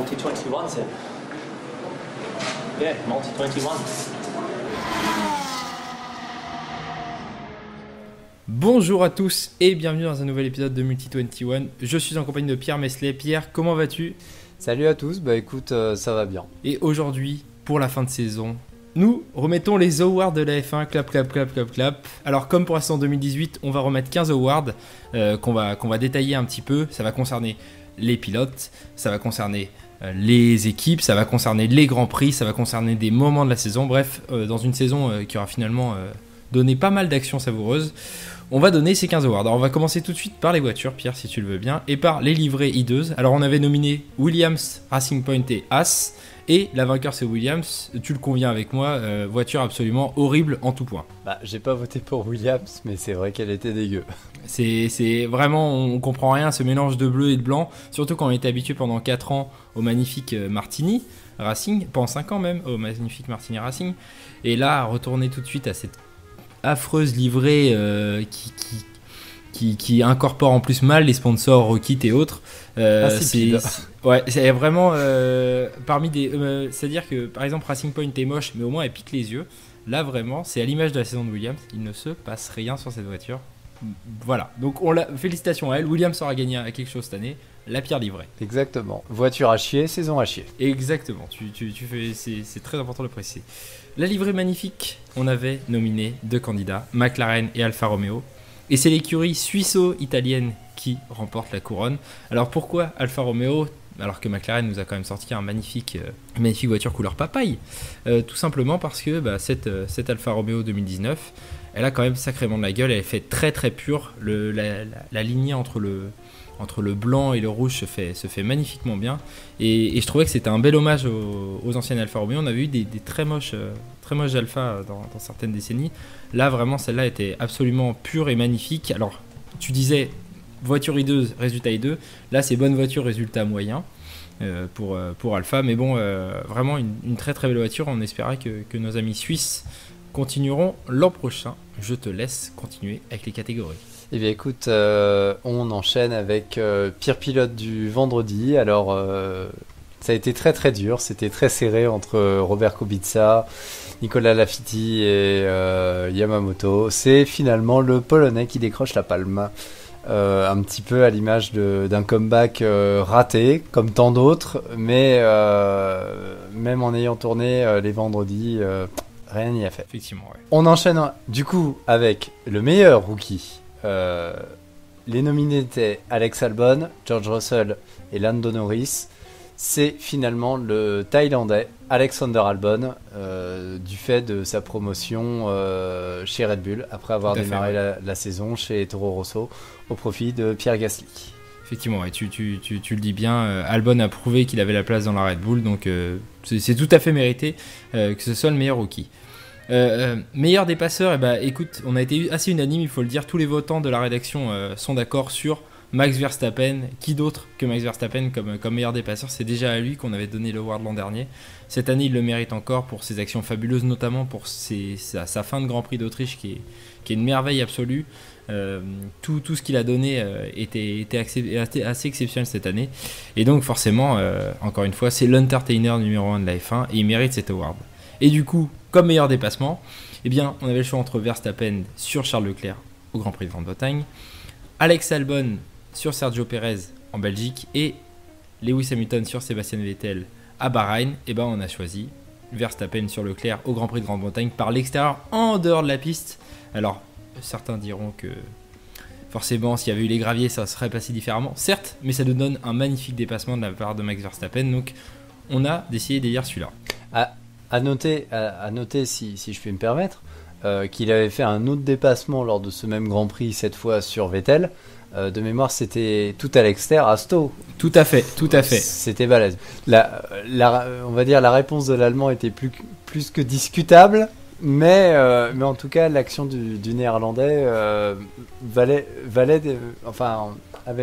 multi-21, c'est... Yeah, multi-21. Bonjour à tous et bienvenue dans un nouvel épisode de Multi-21. Je suis en compagnie de Pierre Mesley. Pierre, comment vas-tu ? Salut à tous, bah écoute, ça va bien. Et aujourd'hui, pour la fin de saison, nous remettons les awards de la F1, clap, clap, clap, clap, clap. Alors comme pour la saison 2018, on va remettre 15 awards qu'on va détailler un petit peu. Ça va concerner les pilotes, ça va concerner les équipes, ça va concerner les grands prix, ça va concerner des moments de la saison. Bref, dans une saison qui aura finalement donné pas mal d'actions savoureuses, on va donner ces 15 awards. Alors on va commencer tout de suite par les voitures, Pierre, si tu le veux bien, et par les livrées hideuses. Alors on avait nominé Williams, Racing Point et Haas, et la vainqueur c'est Williams. Tu le conviens avec moi, voiture absolument horrible en tout point. Bah j'ai pas voté pour Williams, mais c'est vrai qu'elle était dégueu. C'est vraiment, on comprend rien, ce mélange de bleu et de blanc, surtout quand on était habitué pendant 4 ans au magnifique Martini Racing, pendant 5 ans même, au magnifique Martini Racing, et là retourner tout de suite à cette affreuse livrée qui incorpore en plus mal les sponsors Rocket et autres. C'est vraiment parmi des. C'est-à-dire que par exemple Racing Point est moche, mais au moins elle pique les yeux. Là vraiment, c'est à l'image de la saison de Williams, il ne se passe rien sur cette voiture. Voilà, donc félicitations à elle. Williams aura gagné à quelque chose cette année, la pire livrée. Exactement. Voiture à chier, saison à chier. Exactement. Tu fais, c'est très important de le préciser. La livrée magnifique, on avait nominé 2 candidats, McLaren et Alfa Romeo. Et c'est l'écurie suisse-italienne qui remporte la couronne. Alors pourquoi Alfa Romeo, alors que McLaren nous a quand même sorti un magnifique voiture couleur papaye? Tout simplement parce que cette Alfa Romeo 2019, elle a quand même sacrément de la gueule. Elle est faite très très pure. La lignée entre le blanc et le rouge se fait magnifiquement bien. Et je trouvais que c'était un bel hommage aux anciennes Alfa Romeo. On avait eu des très moches Alfa dans certaines décennies. Là, vraiment, celle-là était absolument pure et magnifique. Alors, tu disais voiture hideuse, résultat hideux. Là, c'est bonne voiture, résultat moyen pour Alfa. Mais bon, vraiment une très très belle voiture. On espérait que nos amis suisses continueront l'an prochain. Je te laisse continuer avec les catégories. Eh bien écoute, on enchaîne avec pire pilote du vendredi. Alors ça a été très très dur, c'était très serré entre Robert Kubica, Nicolas Latifi et Yamamoto. C'est finalement le Polonais qui décroche la palme. Un petit peu à l'image d'un comeback raté, comme tant d'autres, mais même en ayant tourné les vendredis, rien n'y a fait. Effectivement, ouais. On enchaîne du coup avec le meilleur rookie. Les nominés étaient Alex Albon, George Russell et Lando Norris. C'est finalement le Thaïlandais Alexander Albon du fait de sa promotion chez Red Bull après avoir démarré la saison chez Toro Rosso au profit de Pierre Gasly. Effectivement, ouais, tu le dis bien, Albon a prouvé qu'il avait la place dans la Red Bull, donc c'est tout à fait mérité que ce soit le meilleur rookie. Meilleur des passeurs, écoute, on a été assez unanime, il faut le dire, tous les votants de la rédaction sont d'accord sur Max Verstappen. Qui d'autre que Max Verstappen comme meilleur des passeurs? C'est déjà à lui qu'on avait donné l'award l'an dernier. Cette année, il le mérite encore pour ses actions fabuleuses, notamment pour sa fin de Grand Prix d'Autriche qui est une merveille absolue. Tout ce qu'il a donné était assez exceptionnel cette année. Et donc forcément, encore une fois, c'est l'entertainer numéro 1 de la F1 et il mérite cet award. Et du coup, comme meilleur dépassement, eh bien, on avait le choix entre Verstappen sur Charles Leclerc au Grand Prix de Grande-Bretagne, Alex Albon sur Sergio Perez en Belgique et Lewis Hamilton sur Sébastien Vettel à Bahreïn. Et on a choisi Verstappen sur Leclerc au Grand Prix de Grande-Bretagne par l'extérieur, en dehors de la piste. Alors, certains diront que forcément, s'il y avait eu les graviers, ça serait passé différemment. Certes, mais ça nous donne un magnifique dépassement de la part de Max Verstappen. Donc, on a décidé d'élire celui-là. À noter, si je puis me permettre, qu'il avait fait un autre dépassement lors de ce même Grand Prix, cette fois sur Vettel. De mémoire, c'était tout à l'extérieur, à Stowe. Tout à fait. C'était balèze. On va dire la réponse de l'Allemand était plus que discutable, mais en tout cas, l'action du Néerlandais avait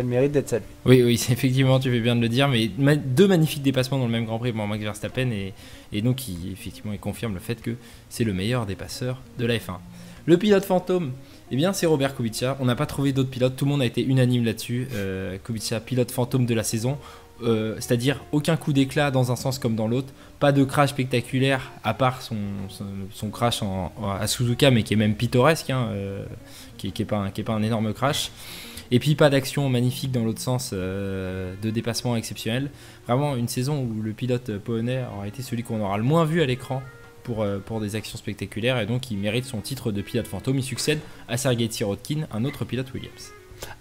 le mérite d'être saluée. Oui, effectivement, tu fais bien de le dire, mais 2 magnifiques dépassements dans le même Grand Prix pour Max Verstappen, et donc effectivement, il confirme le fait que c'est le meilleur des passeurs de la F1. Le pilote fantôme, eh bien, c'est Robert Kubica. On n'a pas trouvé d'autres pilotes, tout le monde a été unanime là-dessus. Kubica, pilote fantôme de la saison. c'est-à-dire aucun coup d'éclat dans un sens comme dans l'autre, pas de crash spectaculaire à part son crash à Suzuka, mais qui est même pittoresque, hein, qui est pas un énorme crash. Et puis pas d'action magnifique dans l'autre sens, de dépassement exceptionnel. Vraiment une saison où le pilote polonais aura été celui qu'on aura le moins vu à l'écran pour des actions spectaculaires, et donc il mérite son titre de pilote fantôme. Il succède à Sergei Sirotkin, un autre pilote Williams.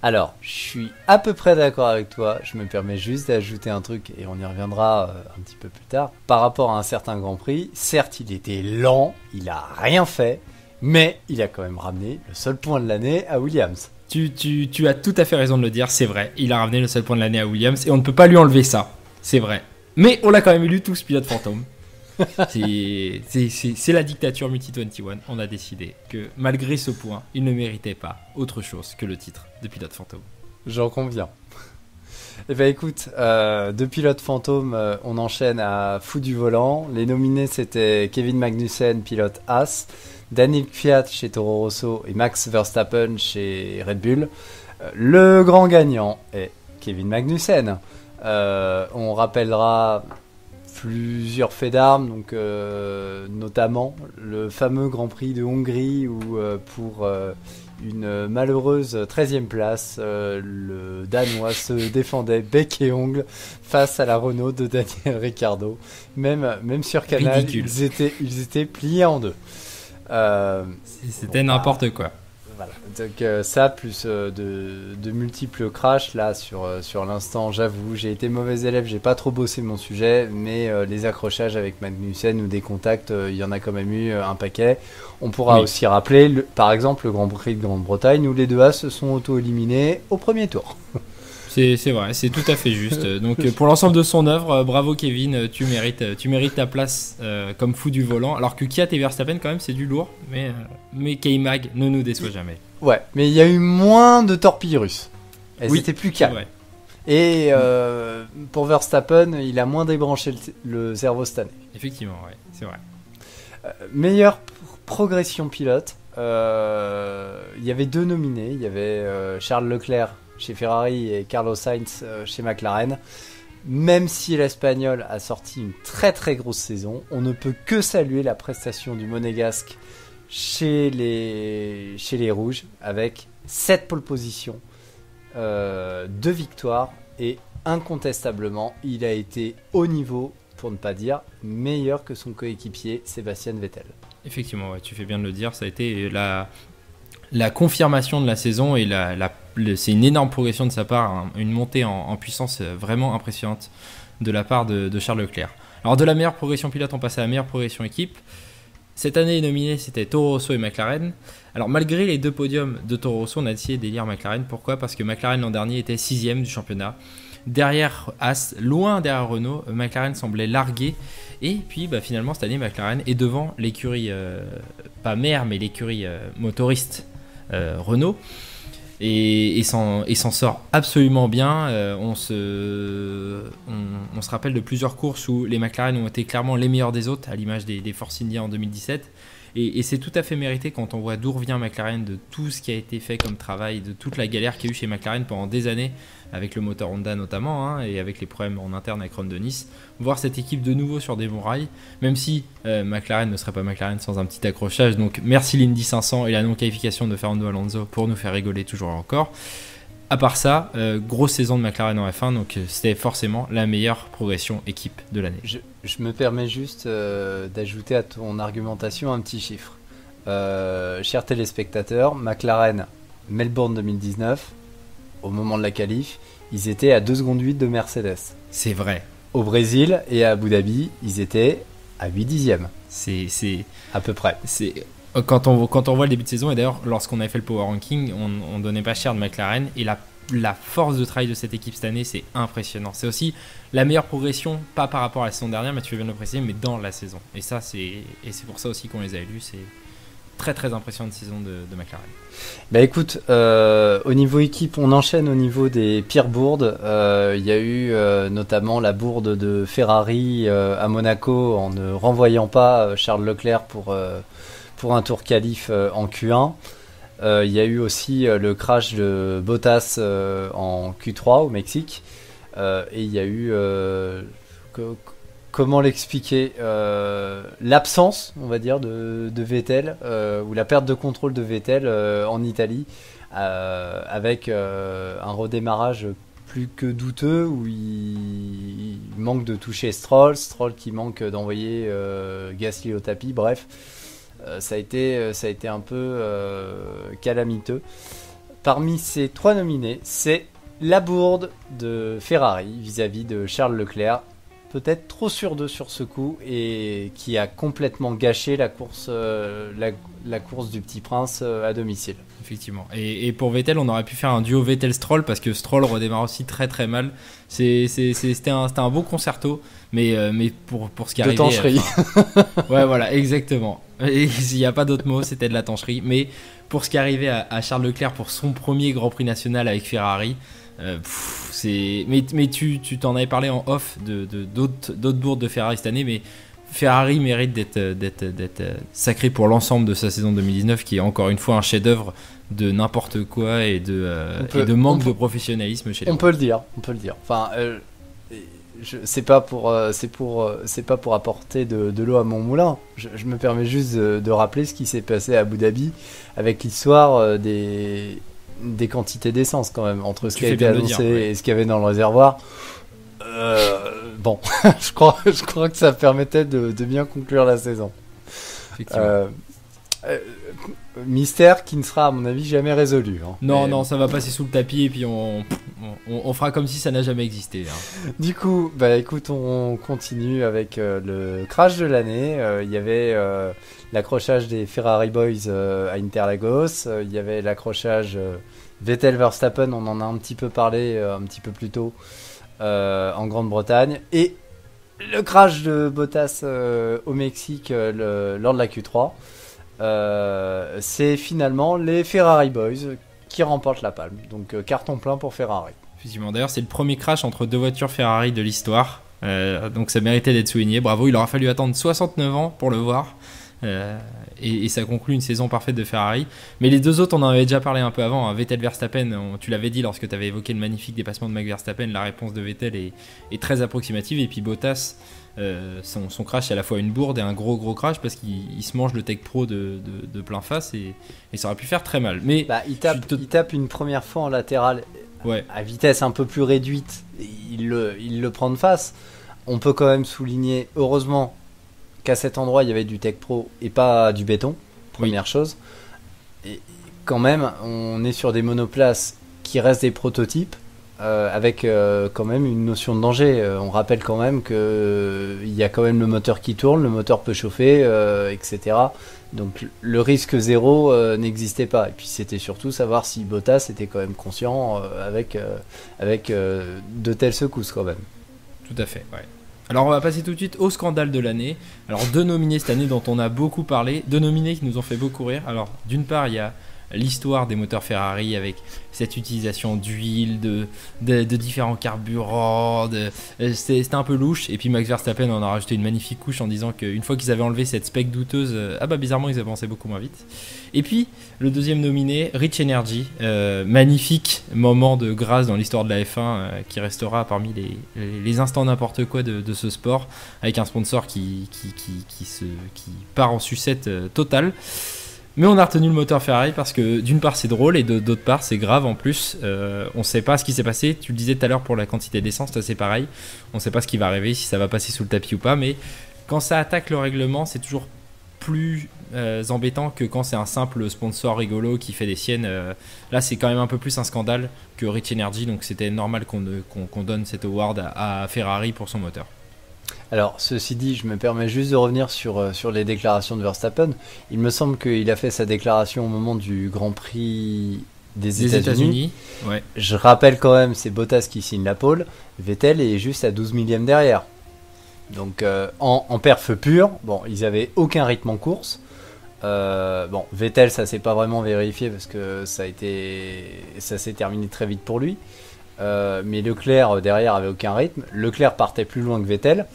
Alors, je suis à peu près d'accord avec toi. Je me permets juste d'ajouter un truc, et on y reviendra un petit peu plus tard. Par rapport à un certain Grand Prix, certes, il était lent, il a rien fait, mais il a quand même ramené le seul point de l'année à Williams. Tu as tout à fait raison de le dire, c'est vrai. Il a ramené le seul point de l'année à Williams, et on ne peut pas lui enlever ça, c'est vrai. Mais on l'a quand même élu tous pilote fantôme. C'est la dictature multi-21. On a décidé que malgré ce point, il ne méritait pas autre chose que le titre de pilote fantôme. J'en conviens. Eh bien écoute, de pilote fantôme, on enchaîne à fou du volant. Les nominés, c'était Kevin Magnussen, pilote Haas, Daniel Kvyat chez Toro Rosso et Max Verstappen chez Red Bull. Le grand gagnant est Kevin Magnussen. On rappellera plusieurs faits d'armes, donc notamment le fameux Grand Prix de Hongrie où pour une malheureuse 13e place, le Danois se défendait bec et ongle face à la Renault de Daniel Ricciardo. Même sur Canal, ils étaient pliés en deux. C'était n'importe quoi. Voilà. Donc ça, plus de multiples crashs, là, sur l'instant, j'avoue, j'ai été mauvais élève, j'ai pas trop bossé mon sujet, mais les accrochages avec Magnussen ou des contacts, il y en a quand même eu un paquet. On pourra aussi rappeler, par exemple, le Grand Prix de Grande-Bretagne, où les deux As se sont auto-éliminés au premier tour. C'est vrai, c'est tout à fait juste. Donc pour l'ensemble de son œuvre, bravo Kevin, tu mérites ta place comme fou du volant. Alors que Kvyat et Verstappen quand même c'est du lourd, mais K-Mag ne nous déçoit jamais. Ouais, mais il y a eu moins de torpilles russes. Elles étaient plus calmes. Et pour Verstappen, il a moins débranché le cerveau cette année. Effectivement, ouais, c'est vrai. Meilleure progression pilote, il y avait deux nominés. Il y avait Charles Leclerc chez Ferrari et Carlos Sainz chez McLaren. Même si l'Espagnol a sorti une très très grosse saison, on ne peut que saluer la prestation du Monégasque chez les Rouges, avec 7 pole positions, 2 victoires, et incontestablement il a été au niveau, pour ne pas dire meilleur que son coéquipier Sébastien Vettel. Effectivement, ouais, tu fais bien de le dire, ça a été la confirmation de la saison, et c'est une énorme progression de sa part, hein, une montée en puissance vraiment impressionnante de la part de Charles Leclerc. Alors de la meilleure progression pilote, on passe à la meilleure progression équipe. Cette année nominée, c'était Toro Rosso et McLaren. Alors malgré les deux podiums de Toro Rosso, on a décidé d'élire McLaren. Pourquoi ? Parce que McLaren l'an dernier était 6ème du championnat. Derrière Haas, loin derrière Renault, McLaren semblait largué. Et puis finalement cette année, McLaren est devant l'écurie, pas mère, mais l'écurie motoriste Renault. Et s'en sort absolument bien. On se rappelle de plusieurs courses où les McLaren ont été clairement les meilleurs des autres, à l'image des Force India en 2017. Et c'est tout à fait mérité quand on voit d'où revient McLaren, de tout ce qui a été fait comme travail, de toute la galère qu'il y a eu chez McLaren pendant des années, avec le moteur Honda notamment, hein, et avec les problèmes en interne avec Ron Dennis. Voir cette équipe de nouveau sur des bons rails, même si McLaren ne serait pas McLaren sans un petit accrochage. Donc merci l'Indy 500 et la non-qualification de Fernando Alonso pour nous faire rigoler toujours et encore. À part ça, grosse saison de McLaren en F1, donc c'était forcément la meilleure progression équipe de l'année. Je me permets juste d'ajouter à ton argumentation un petit chiffre. Chers téléspectateurs, McLaren, Melbourne 2019, au moment de la qualif, ils étaient à 2 secondes 8 de Mercedes. C'est vrai. Au Brésil et à Abu Dhabi, ils étaient à 8 dixièmes. C'est à peu près. Quand on voit le début de saison, et d'ailleurs lorsqu'on avait fait le Power Ranking, on donnait pas cher de McLaren, et la force de travail de cette équipe cette année, c'est impressionnant. C'est aussi la meilleure progression, pas par rapport à la saison dernière, mais tu viens de le préciser, mais dans la saison. Et c'est pour ça aussi qu'on les a élus. C'est très très impressionnante saison de McLaren. Bah écoute, au niveau équipe, on enchaîne au niveau des pires bourdes. Il y a eu notamment la bourde de Ferrari à Monaco en ne renvoyant pas Charles Leclerc pour un tour qualif en Q1. Il y a eu aussi le crash de Bottas en Q3 au Mexique. Et il y a eu comment l'expliquer, l'absence, on va dire, de Vettel, ou la perte de contrôle de Vettel en Italie, avec un redémarrage plus que douteux, où il manque de toucher Stroll qui manque d'envoyer Gasly au tapis, bref, ça a été un peu calamiteux. Parmi ces 3 nominés, c'est la bourde de Ferrari vis-à-vis de Charles Leclerc, peut-être trop sur deux sur ce coup, et qui a complètement gâché la course du Petit Prince à domicile. Effectivement. Et pour Vettel, on aurait pu faire un duo Vettel-Stroll, parce que Stroll redémarre aussi très très mal. C'était un beau concerto, mais pour ce qui arrivait... De tancherie. Ouais, voilà, exactement. Il n'y a pas d'autre mot, c'était de la tancherie. Mais pour ce qui arrivait à Charles Leclerc pour son premier Grand Prix national avec Ferrari... mais tu t'en avais parlé en off d'autres bourdes de Ferrari cette année, mais Ferrari mérite d'être sacré pour l'ensemble de sa saison 2019, qui est encore une fois un chef-d'œuvre de n'importe quoi et de manque de professionnalisme chez les on peut le dire. Enfin, c'est pas pour apporter de l'eau à mon moulin. Je me permets juste de rappeler ce qui s'est passé à Abu Dhabi avec l'histoire des quantités d'essence, quand même, entre ce qui a été annoncé et ce qu'il y avait dans le réservoir. Bon, je crois que ça permettait de bien conclure la saison. Mystère qui ne sera, à mon avis, jamais résolu. Hein. Non, ça va passer sous le tapis, et puis on fera comme si ça n'a jamais existé. Hein. Du coup, écoute, on continue avec le crash de l'année. Il y avait l'accrochage des Ferrari Boys à Interlagos. Il y avait l'accrochage Vettel-Verstappen, on en a un petit peu parlé un petit peu plus tôt, en Grande-Bretagne. Et le crash de Bottas au Mexique lors de la Q3. C'est finalement les Ferrari Boys qui remportent la palme. Donc carton plein pour Ferrari. Effectivement, d'ailleurs c'est le premier crash entre 2 voitures Ferrari de l'histoire, donc ça méritait d'être souligné. Bravo, il aura fallu attendre 69 ans pour le voir, et ça conclut une saison parfaite de Ferrari. Mais les 2 autres, on en avait déjà parlé un peu avant, hein. Vettel-Verstappen, tu l'avais dit lorsque tu avais évoqué le magnifique dépassement de Max Verstappen, la réponse de Vettel est très approximative. Et puis Bottas, son crash est à la fois une bourde et un gros crash, parce qu'il se mange le Tech Pro de plein face, et ça aurait pu faire très mal. Mais il tape une première fois en latéral, ouais, à vitesse un peu plus réduite, il le prend de face. On peut quand même souligner, heureusement, qu'à cet endroit il y avait du Tech Pro et pas du béton, première chose. Et quand même, on est sur des monoplaces qui restent des prototypes, avec quand même une notion de danger. On rappelle quand même qu'il y a quand même le moteur qui tourne, le moteur peut chauffer, etc. Donc le risque zéro n'existait pas. Et puis c'était surtout savoir si Bottas était quand même conscient avec de telles secousses quand même. Tout à fait, ouais. Alors on va passer tout de suite au scandale de l'année. Alors 2 nominés cette année dont on a beaucoup parlé, 2 nominés qui nous ont fait beaucoup rire. Alors d'une part, il y a l'histoire des moteurs Ferrari avec cette utilisation d'huile, de différents carburants, c'était un peu louche. Et puis Max Verstappen en a rajouté une magnifique couche en disant qu'une fois qu'ils avaient enlevé cette spec douteuse, bizarrement ils avançaient beaucoup moins vite. Et puis le deuxième nominé, Rich Energy, magnifique moment de grâce dans l'histoire de la F1, qui restera parmi les instants n'importe quoi de ce sport, avec un sponsor qui part en sucette totale. Mais on a retenu le moteur Ferrari parce que d'une part c'est drôle, et d'autre part c'est grave en plus. On ne sait pas ce qui s'est passé. Tu le disais tout à l'heure pour la quantité d'essence, c'est pareil. On ne sait pas ce qui va arriver, si ça va passer sous le tapis ou pas. Mais quand ça attaque le règlement, c'est toujours plus embêtant que quand c'est un simple sponsor rigolo qui fait des siennes. Là c'est quand même un peu plus un scandale que Rich Energy. Donc c'était normal qu'on donne cet award à Ferrari pour son moteur. Alors, ceci dit, je me permets juste de revenir sur les déclarations de Verstappen. Il me semble qu'il a fait sa déclaration au moment du Grand Prix des États-Unis. Ouais. Je rappelle quand même, c'est Bottas qui signe la pole. Vettel est juste à 12 millièmes derrière. Donc, en perf pur, bon, ils avaient aucun rythme en course. Vettel, ça s'est pas vraiment vérifié parce que ça s'est terminé très vite pour lui. Mais Leclerc derrière avait aucun rythme. Leclerc partait plus loin que Vettel.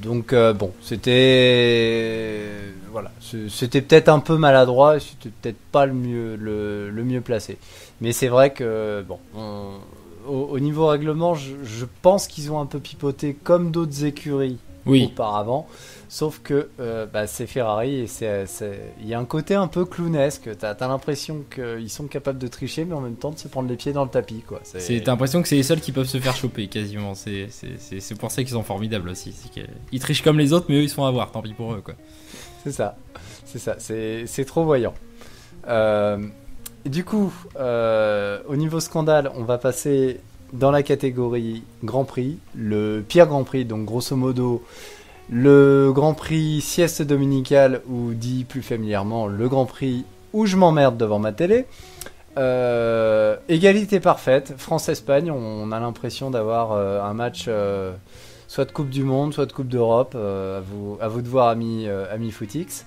Donc c'était peut-être un peu maladroit, c'était peut-être pas le mieux placé. Mais c'est vrai que au niveau règlement, je pense qu'ils ont un peu pipoté comme d'autres écuries auparavant. Sauf que c'est Ferrari et il y a un côté un peu clownesque. T'as l'impression qu'ils sont capables de tricher, mais en même temps de se prendre les pieds dans le tapis, quoi. T'as l'impression que c'est les seuls qui peuvent se faire choper quasiment. C'est pour ça qu'ils sont formidables aussi. Ils trichent comme les autres, mais eux ils se font avoir. Tant pis pour eux, quoi. C'est ça. C'est trop voyant. Du coup, au niveau scandale, on va passer dans la catégorie Grand Prix, le pire Grand Prix, donc grosso modo le Grand Prix sieste dominicale, ou dit plus familièrement le Grand Prix où je m'emmerde devant ma télé. Égalité parfaite, France-Espagne, on a l'impression d'avoir un match soit de Coupe du Monde, soit de Coupe d'Europe, à vous de voir, amis Footix.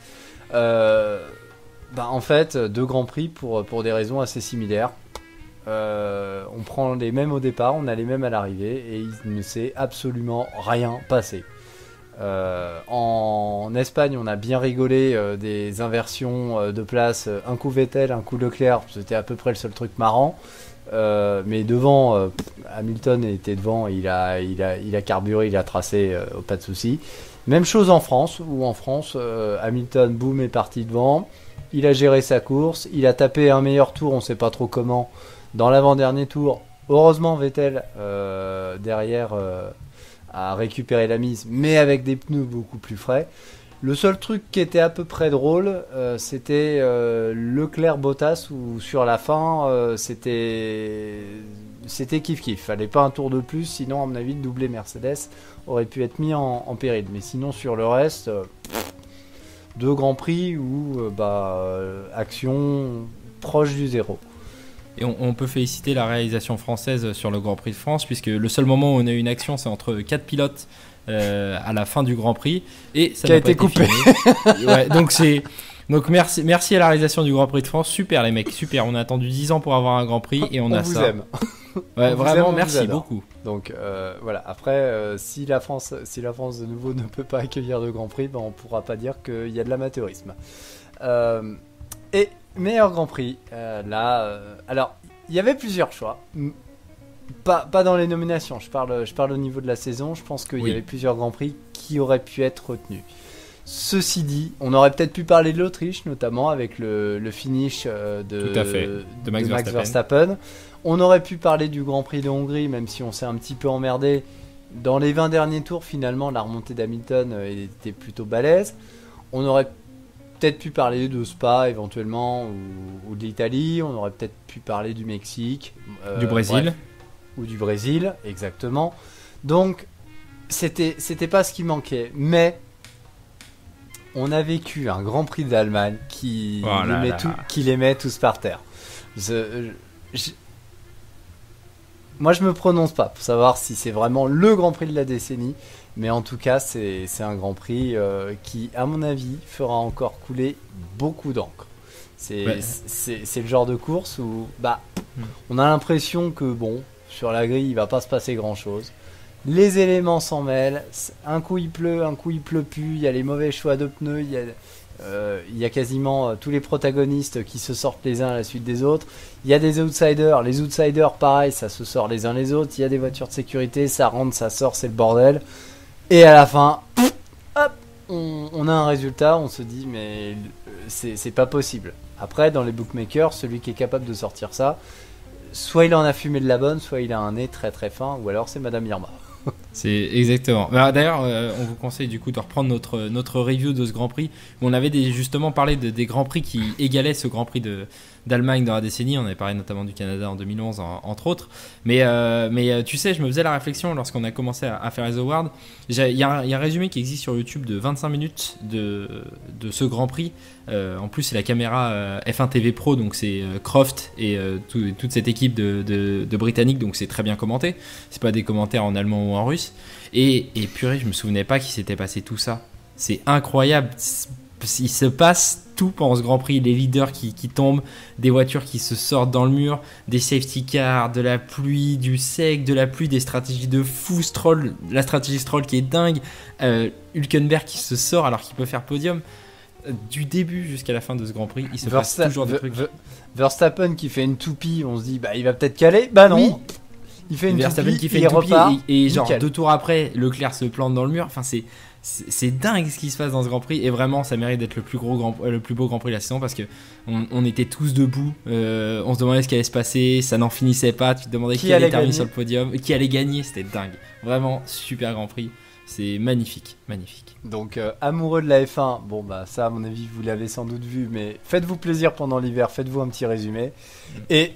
En fait, deux Grands Prix pour des raisons assez similaires. On prend les mêmes au départ, on a les mêmes à l'arrivée, et il ne s'est absolument rien passé. En Espagne, on a bien rigolé des inversions de place, un coup Vettel, un coup Leclerc, c'était à peu près le seul truc marrant. Mais devant, Hamilton était devant, il a carburé, il a tracé, pas de souci. Même chose en France, où en France, Hamilton, boum, est parti devant. Il a géré sa course, il a tapé un meilleur tour, on sait pas trop comment, dans l'avant-dernier tour. Heureusement, Vettel, derrière, a récupéré la mise, mais avec des pneus beaucoup plus frais. Le seul truc qui était à peu près drôle, c'était Leclerc-Bottas, où sur la fin, c'était kiff-kiff. Fallait pas un tour de plus, sinon, à mon avis, le doublé Mercedes aurait pu être mis en péril. Mais sinon, sur le reste, deux Grands Prix où action proche du zéro. Et on peut féliciter la réalisation française sur le Grand Prix de France, puisque le seul moment où on a eu une action, c'est entre 4 pilotes à la fin du Grand Prix, et ça n'a pas été coupé. Ouais, donc merci à la réalisation du Grand Prix de France. Super les mecs, super. On a attendu 10 ans pour avoir un Grand Prix et on a vous ça. Aime. Ouais, vraiment merci beaucoup. Donc voilà. Après, si la France de nouveau ne peut pas accueillir de Grand Prix, on pourra pas dire qu'il y a de l'amateurisme. Et meilleur Grand Prix, alors il y avait plusieurs choix. Pas dans les nominations, je parle au niveau de la saison. Je pense qu'il y avait plusieurs Grands Prix qui auraient pu être retenus. Ceci dit, on aurait peut-être pu parler de l'Autriche, notamment avec le finish de Max Verstappen. On aurait pu parler du Grand Prix de Hongrie, même si on s'est un petit peu emmerdé. Dans les 20 derniers tours, finalement, la remontée d'Hamilton était plutôt balèze. On aurait peut-être pu parler de Spa éventuellement, ou de l'Italie. On aurait peut-être pu parler du Mexique. Du Brésil. Bref. Ou du Brésil, exactement. Donc, c'était pas ce qui manquait. Mais on a vécu un Grand Prix d'Allemagne qui les met tous par terre. Moi, je me prononce pas pour savoir si c'est vraiment le Grand Prix de la décennie. Mais en tout cas, c'est un Grand Prix qui, à mon avis, fera encore couler beaucoup d'encre. C'est le genre de course où on a l'impression que, sur la grille, il va pas se passer grand-chose. Les éléments s'en mêlent. Un coup, il pleut plus. Il y a les mauvais choix de pneus. Il y a quasiment tous les protagonistes qui se sortent les uns à la suite des autres. Il y a des outsiders. Les outsiders, pareil, ça se sort les uns les autres. Il y a des voitures de sécurité. Ça rentre, ça sort, c'est le bordel. Et à la fin, hop, on a un résultat. On se dit, mais c'est pas possible. Après, dans les bookmakers, celui qui est capable de sortir ça, soit il en a fumé de la bonne, soit il a un nez très très fin, ou alors c'est Madame Irma. C'est exactement. D'ailleurs, on vous conseille du coup de reprendre notre review de ce Grand Prix. On avait justement parlé des Grands Prix qui égalaient ce Grand Prix d'Allemagne dans la décennie. On avait parlé notamment du Canada en 2011, entre autres. Mais tu sais, je me faisais la réflexion lorsqu'on a commencé à faire les awards. Il y a un résumé qui existe sur YouTube de 25 minutes de ce Grand Prix. En plus, c'est la caméra F1 TV Pro, donc c'est Croft et toute cette équipe de Britanniques, donc c'est très bien commenté. C'est pas des commentaires en allemand ou en russe. Et purée, je me souvenais pas qu'il s'était passé tout ça. C'est incroyable. Il se passe tout pendant ce Grand Prix. Les leaders qui tombent, des voitures qui se sortent dans le mur, des safety cars, de la pluie, du sec, de la pluie, des stratégies de fou. Stroll, la stratégie Stroll qui est dingue. Hülkenberg qui se sort alors qu'il peut faire podium. Du début jusqu'à la fin de ce Grand Prix, il se passe toujours des trucs. Verstappen qui fait une toupie, on se dit il va peut-être caler. Bah non. Oui. il fait une Verstappen toupie, qui fait il une toupie repart, et genre nickel. 2 tours après, Leclerc se plante dans le mur. Enfin, c'est dingue ce qui se passe dans ce Grand Prix et vraiment ça mérite d'être le plus beau Grand Prix de la saison parce que on était tous debout, on se demandait ce qui allait se passer, ça n'en finissait pas, tu te demandais qui allait terminer sur le podium, qui allait gagner, c'était dingue. Vraiment super Grand Prix, c'est magnifique. Donc amoureux de la F1, bon bah ça à mon avis vous l'avez sans doute vu, mais faites-vous plaisir pendant l'hiver, faites-vous un petit résumé. Et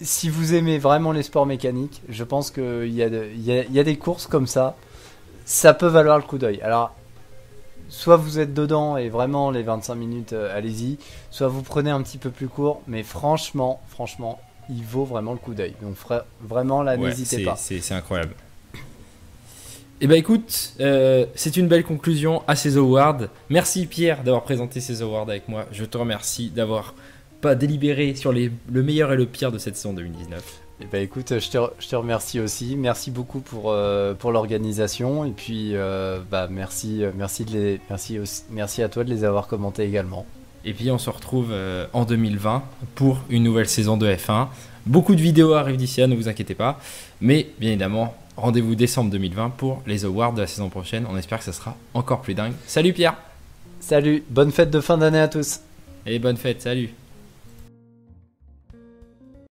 si vous aimez vraiment les sports mécaniques, je pense qu'il y a des courses comme ça peut valoir le coup d'œil. Alors, soit vous êtes dedans et vraiment les 25 minutes, allez-y, soit vous prenez un petit peu plus court, mais franchement, il vaut vraiment le coup d'œil. Donc vraiment là, n'hésitez pas. C'est incroyable. Et bah écoute, c'est une belle conclusion à ces awards. Merci Pierre d'avoir présenté ces awards avec moi. Je te remercie d'avoir pas délibéré sur le meilleur et le pire de cette saison 2019. Et bah écoute, je te remercie aussi. Merci beaucoup pour l'organisation et puis merci à toi de les avoir commentés également. Et puis on se retrouve en 2020 pour une nouvelle saison de F1. Beaucoup de vidéos arrivent d'ici là, ne vous inquiétez pas. Mais bien évidemment, rendez-vous décembre 2020 pour les awards de la saison prochaine. On espère que ça sera encore plus dingue. Salut Pierre. Salut, bonne fête de fin d'année à tous. Et bonne fête, salut.